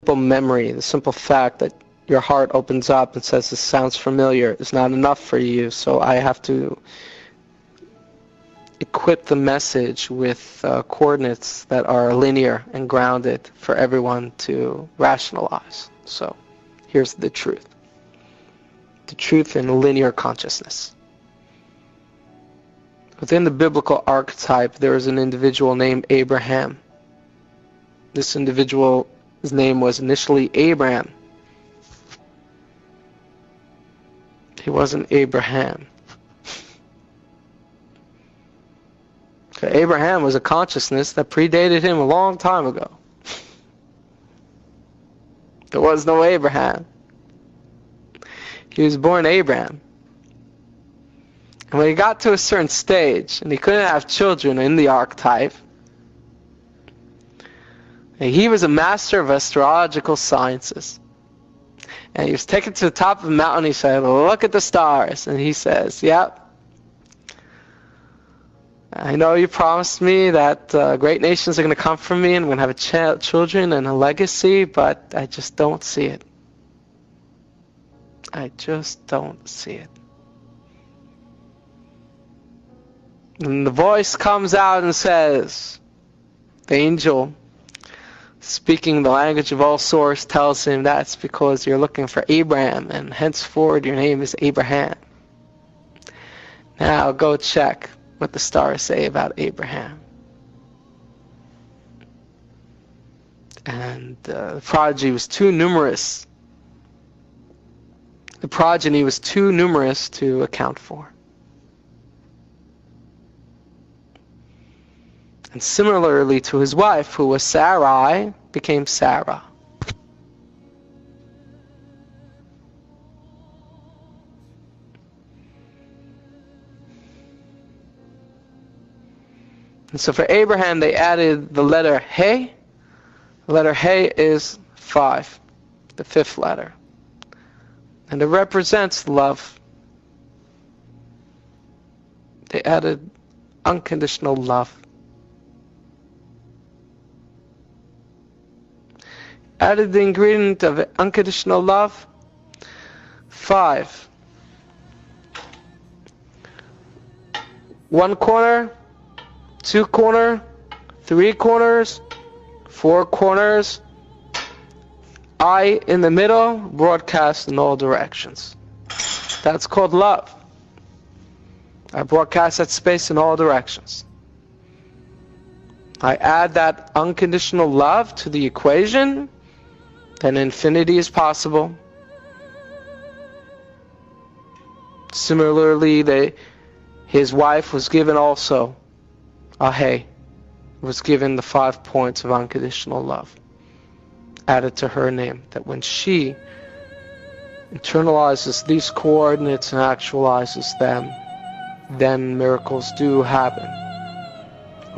simple memory, the simple fact that your heart opens up and says, this sounds familiar, is not enough for you, so I have to equip the message with coordinates that are linear and grounded for everyone to rationalize. So here's the truth. The truth in linear consciousness. Within the biblical archetype, there is an individual named Abraham. This individual's name was initially Abraham. He wasn't Abraham. Abraham was a consciousness that predated him a long time ago. There was no Abraham. He was born Abraham. And when he got to a certain stage, and he couldn't have children in the archetype, and he was a master of astrological sciences. And he was taken to the top of a mountain, he said, look at the stars. And he says, yep. I know you promised me that great nations are going to come from me and I'm going to have children and a legacy, but I just don't see it. I just don't see it. And the voice comes out and says, the angel, speaking the language of all source, tells him that's because you're looking for Abraham, and henceforward your name is Abraham. Now go check what the stars say about Abraham. And the progeny was too numerous. The progeny was too numerous to account for. And similarly to his wife, who was Sarai, became Sarah. And so for Abraham, they added the letter He. The letter He is 5, the 5th letter. And it represents love. They added unconditional love. Added the ingredient of unconditional love. 5. 1 corner, 2 corner, 3 corners, 4 corners, I in the middle, broadcast in all directions. That's called love. I broadcast that space in all directions. I add that unconditional love to the equation, then infinity is possible. Similarly, his wife was given also He, was given the 5 points of unconditional love added to her name, that when she internalizes these coordinates and actualizes them, then miracles do happen.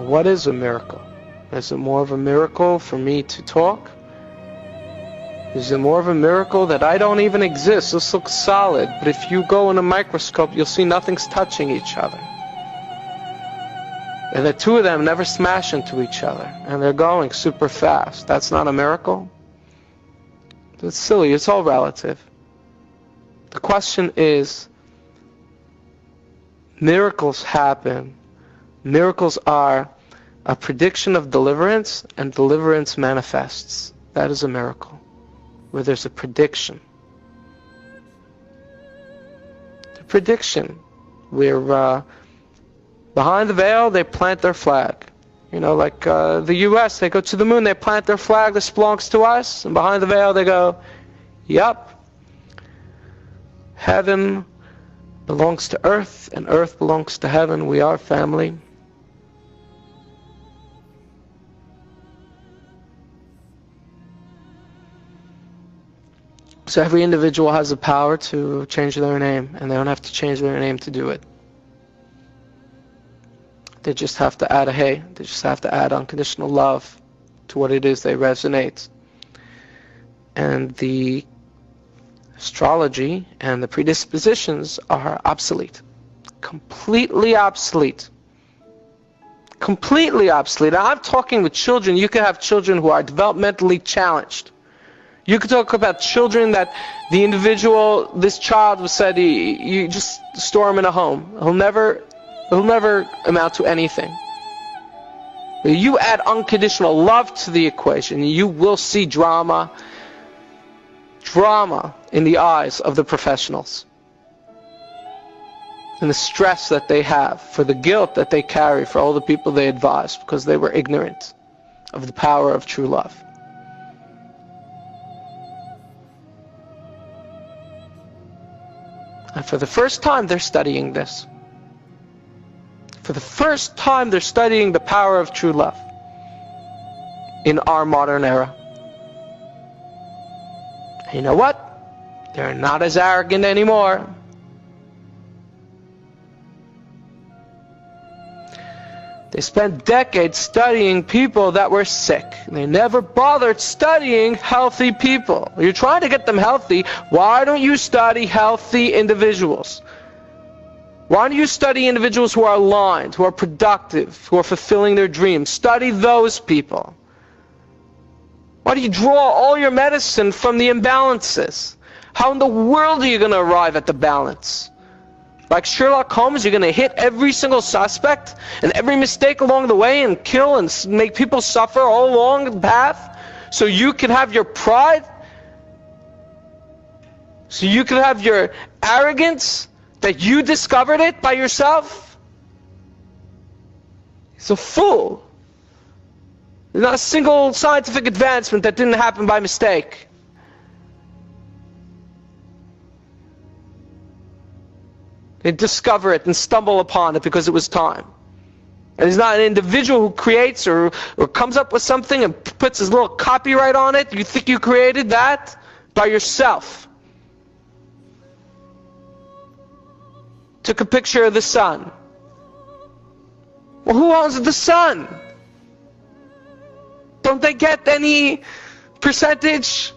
What is a miracle? Is it more of a miracle for me to talk? Is it more of a miracle that I don't even exist? This looks solid, but if you go in a microscope, you'll see nothing's touching each other. And the two of them never smash into each other, and they're going super fast. That's not a miracle? It's silly. It's all relative. The question is, miracles happen. Miracles are a prediction of deliverance, and deliverance manifests. That is a miracle, where there's a prediction. The prediction, where behind the veil they plant their flag. You know, like the U.S., they go to the moon, they plant their flag, this belongs to us, and behind the veil they go, yup, heaven belongs to earth, and earth belongs to heaven, we are family. So every individual has the power to change their name, and they don't have to change their name to do it. They just have to add a He. They just have to add unconditional love to what it is they resonate. And the astrology and the predispositions are obsolete. Completely obsolete. Completely obsolete. Now, I'm talking with children. You can have children who are developmentally challenged. You could talk about children that the individual, this child was said, you just store him in a home. He'll never amount to anything. But you add unconditional love to the equation, you will see drama in the eyes of the professionals. And the stress that they have, for the guilt that they carry for all the people they advise because they were ignorant of the power of true love. And for the first time they're studying this. For the first time they're studying the power of true love in our modern era. And you know what? They're not as arrogant anymore. They spent decades studying people that were sick. They never bothered studying healthy people. You're trying to get them healthy. Why don't you study healthy individuals? Why don't you study individuals who are aligned, who are productive, who are fulfilling their dreams? Study those people. Why do you draw all your medicine from the imbalances? How in the world are you going to arrive at the balance? Like Sherlock Holmes, you're going to hit every single suspect and every mistake along the way and kill and make people suffer all along the path so you can have your pride? So you can have your arrogance that you discovered it by yourself? He's a fool. There's not a single scientific advancement that didn't happen by mistake. They discover it and stumble upon it because it was time. And he's not an individual who creates or comes up with something and puts his little copyright on it. You think you created that? By yourself. Took a picture of the sun. Well, who owns the sun? Don't they get any percentage?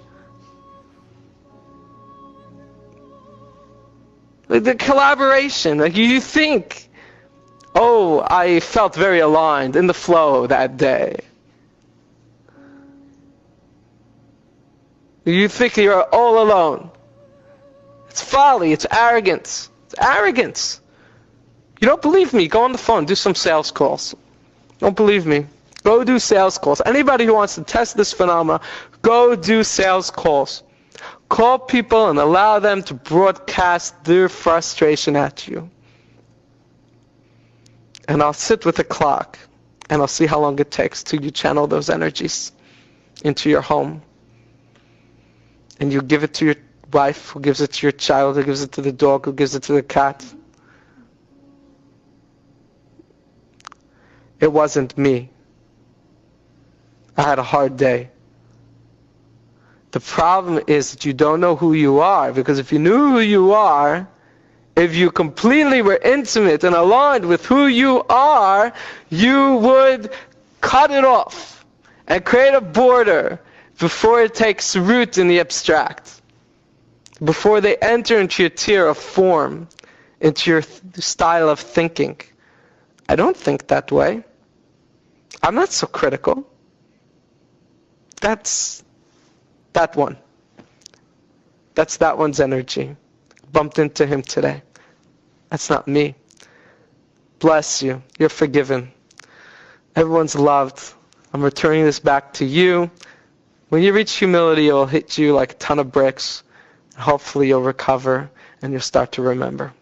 Like the collaboration, like you think, oh, I felt very aligned in the flow that day. You think you're all alone. It's folly, it's arrogance. It's arrogance. You don't believe me? Go on the phone, do some sales calls. Don't believe me? Go do sales calls. Anybody who wants to test this phenomena, go do sales calls. Call people and allow them to broadcast their frustration at you. And I'll sit with the clock and I'll see how long it takes till you channel those energies into your home. And you give it to your wife, who gives it to your child, who gives it to the dog, who gives it to the cat. It wasn't me. I had a hard day. The problem is that you don't know who you are, because if you knew who you are, if you completely were intimate and aligned with who you are, you would cut it off and create a border before it takes root in the abstract, before they enter into your tier of form, into your style of thinking. I don't think that way. I'm not so critical. That's that one. That's that one's energy. Bumped into him today. That's not me. Bless you. You're forgiven. Everyone's loved. I'm returning this back to you. When you reach humility, it will hit you like a ton of bricks. Hopefully you'll recover and you'll start to remember.